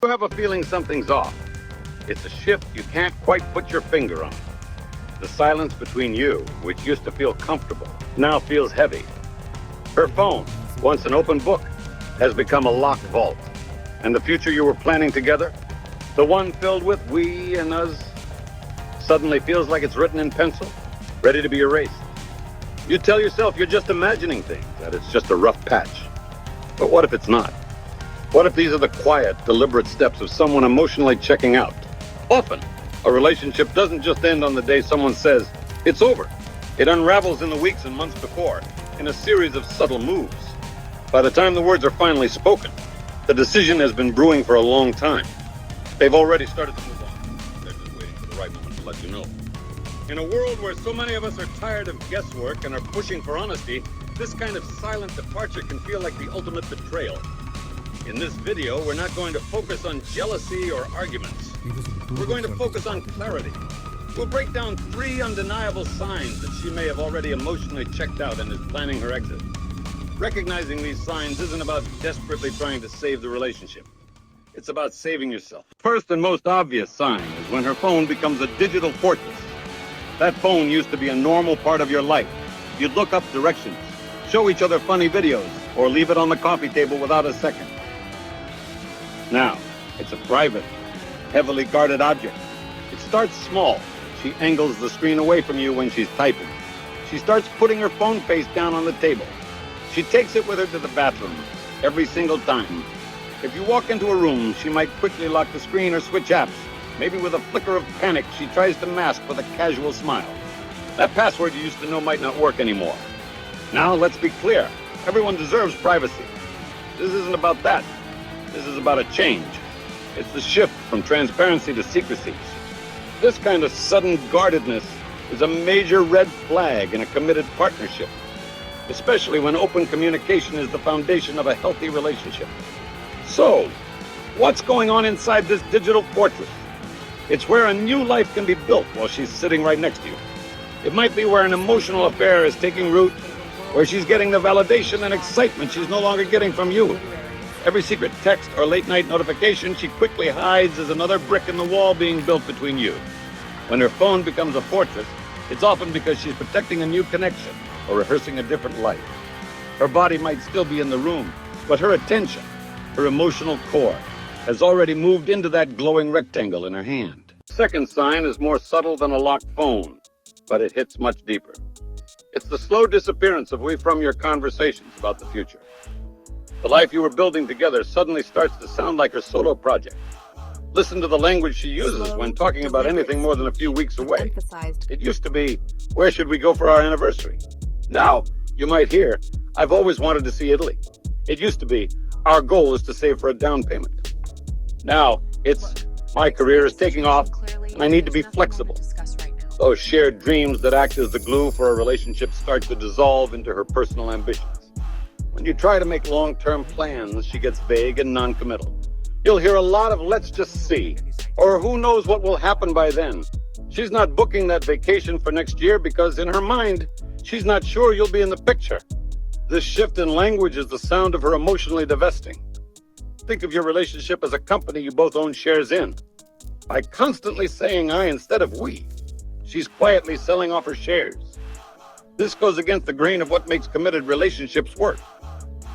You have a feeling something's off. It's a shift you can't quite put your finger on. The silence between you, which used to feel comfortable, now feels heavy. Her phone, once an open book, has become a locked vault. And the future you were planning together, the one filled with we and us, suddenly feels like it's written in pencil, ready to be erased. You tell yourself you're just imagining things, that it's just a rough patch. But what if it's not? What if these are the quiet, deliberate steps of someone emotionally checking out? Often, a relationship doesn't just end on the day someone says, it's over. It unravels in the weeks and months before, in a series of subtle moves. By the time the words are finally spoken, the decision has been brewing for a long time. They've already started to move on. They're just waiting for the right moment to let you know. In a world where so many of us are tired of guesswork and are pushing for honesty, this kind of silent departure can feel like the ultimate betrayal. In this video, we're not going to focus on jealousy or arguments. We're going to focus on clarity. We'll break down 3 undeniable signs that she may have already emotionally checked out and is planning her exit. Recognizing these signs isn't about desperately trying to save the relationship. It's about saving yourself. First and most obvious sign is when her phone becomes a digital fortress. That phone used to be a normal part of your life. You'd look up directions, show each other funny videos, or leave it on the coffee table without a second. Now, it's a private, heavily guarded object. It starts small. She angles the screen away from you when she's typing. She starts putting her phone face down on the table. She takes it with her to the bathroom, every single time. If you walk into a room, she might quickly lock the screen or switch apps. Maybe with a flicker of panic, she tries to mask with a casual smile. That password you used to know might not work anymore. Now, let's be clear. Everyone deserves privacy. This isn't about that. This is about a change. It's the shift from transparency to secrecy. This kind of sudden guardedness is a major red flag in a committed partnership, especially when open communication is the foundation of a healthy relationship. So, what's going on inside this digital fortress? It's where a new life can be built while she's sitting right next to you. It might be where an emotional affair is taking root, where she's getting the validation and excitement she's no longer getting from you. Every secret text or late-night notification she quickly hides as another brick in the wall being built between you. When her phone becomes a fortress, it's often because she's protecting a new connection or rehearsing a different life. Her body might still be in the room, but her attention, her emotional core, has already moved into that glowing rectangle in her hand. Second sign is more subtle than a locked phone, but it hits much deeper. It's the slow disappearance away from your conversations about the future. The life you were building together suddenly starts to sound like her solo project. Listen to the language she uses when talking about anything more than a few weeks away. It used to be, where should we go for our anniversary? Now, you might hear, I've always wanted to see Italy. It used to be, our goal is to save for a down payment. Now, it's, my career is taking off, and I need to be flexible. Those shared dreams that act as the glue for a relationship start to dissolve into her personal ambitions. When you try to make long-term plans, she gets vague and non-committal. You'll hear a lot of let's just see, or who knows what will happen by then. She's not booking that vacation for next year because in her mind, she's not sure you'll be in the picture. This shift in language is the sound of her emotionally divesting. Think of your relationship as a company you both own shares in. By constantly saying I instead of we, she's quietly selling off her shares. This goes against the grain of what makes committed relationships work.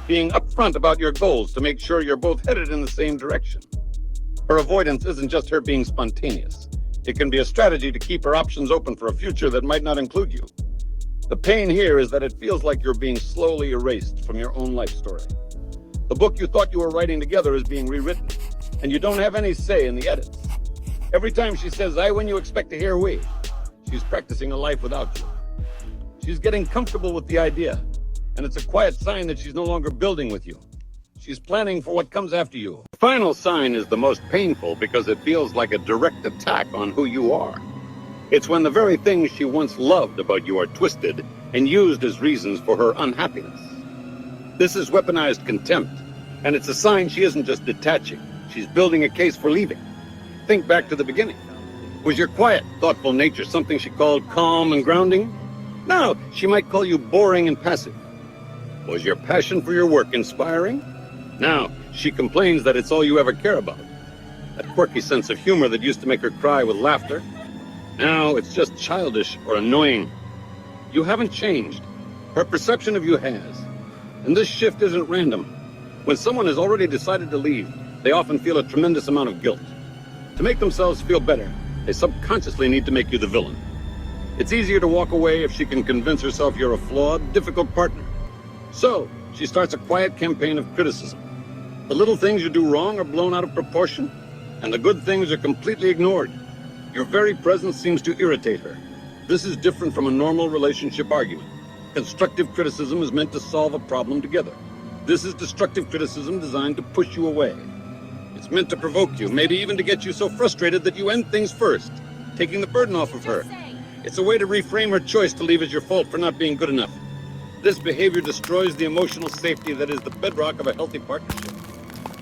Being upfront about your goals to make sure you're both headed in the same direction. Her avoidance isn't just her being spontaneous. It can be a strategy to keep her options open for a future that might not include you. The pain here is that it feels like you're being slowly erased from your own life story. The book you thought you were writing together is being rewritten, and you don't have any say in the edits. Every time she says, I when you expect to hear we, she's practicing a life without you. She's getting comfortable with the idea, and it's a quiet sign that she's no longer building with you. She's planning for what comes after you. The final sign is the most painful because it feels like a direct attack on who you are. It's when the very things she once loved about you are twisted and used as reasons for her unhappiness. This is weaponized contempt, and it's a sign she isn't just detaching. She's building a case for leaving. Think back to the beginning. Was your quiet, thoughtful nature something she called calm and grounding? Now, she might call you boring and passive. Was your passion for your work inspiring? Now, she complains that it's all you ever care about. That quirky sense of humor that used to make her cry with laughter. Now it's just childish or annoying. You haven't changed. Her perception of you has. And this shift isn't random. When someone has already decided to leave, they often feel a tremendous amount of guilt. To make themselves feel better, they subconsciously need to make you the villain. It's easier to walk away if she can convince herself you're a flawed, difficult partner. So, she starts a quiet campaign of criticism. The little things you do wrong are blown out of proportion, and the good things are completely ignored. Your very presence seems to irritate her. This is different from a normal relationship argument. Constructive criticism is meant to solve a problem together. This is destructive criticism designed to push you away. It's meant to provoke you, maybe even to get you so frustrated that you end things first, taking the burden off of her. It's a way to reframe her choice to leave as your fault for not being good enough. This behavior destroys the emotional safety that is the bedrock of a healthy partnership.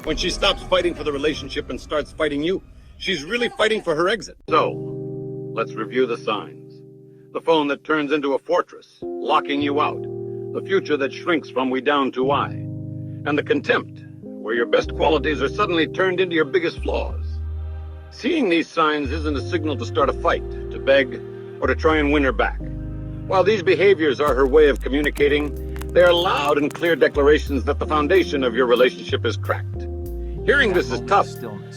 When she stops fighting for the relationship and starts fighting you, she's really fighting for her exit. So, let's review the signs. The phone that turns into a fortress, locking you out. The future that shrinks from we down to I. And the contempt, where your best qualities are suddenly turned into your biggest flaws. Seeing these signs isn't a signal to start a fight, to beg, or to try and win her back. While these behaviors are her way of communicating, they are loud and clear declarations that the foundation of your relationship is cracked. Hearing this is tough,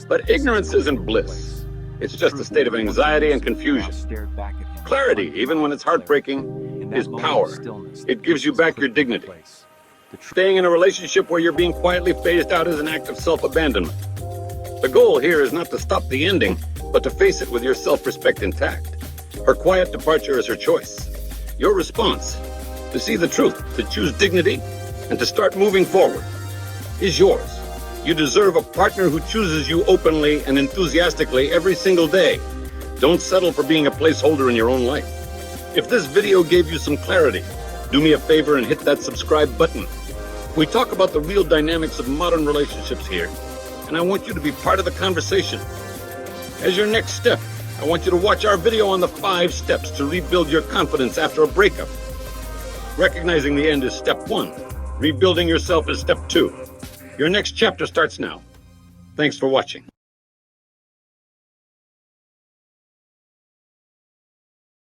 but ignorance isn't bliss. It's just a state of anxiety and confusion. Clarity, even when it's heartbreaking, is power. It gives you back your dignity. Staying in a relationship where you're being quietly phased out is an act of self-abandonment. The goal here is not to stop the ending, but to face it with your self-respect intact. Her quiet departure is her choice. Your response, to see the truth, to choose dignity, and to start moving forward, is yours. You deserve a partner who chooses you openly and enthusiastically every single day. Don't settle for being a placeholder in your own life. If this video gave you some clarity, do me a favor and hit that subscribe button. We talk about the real dynamics of modern relationships here, and I want you to be part of the conversation. As your next step, I want you to watch our video on the 5 steps to rebuild your confidence after a breakup. Recognizing the end is step 1. Rebuilding yourself is step 2. Your next chapter starts now. Thanks for watching.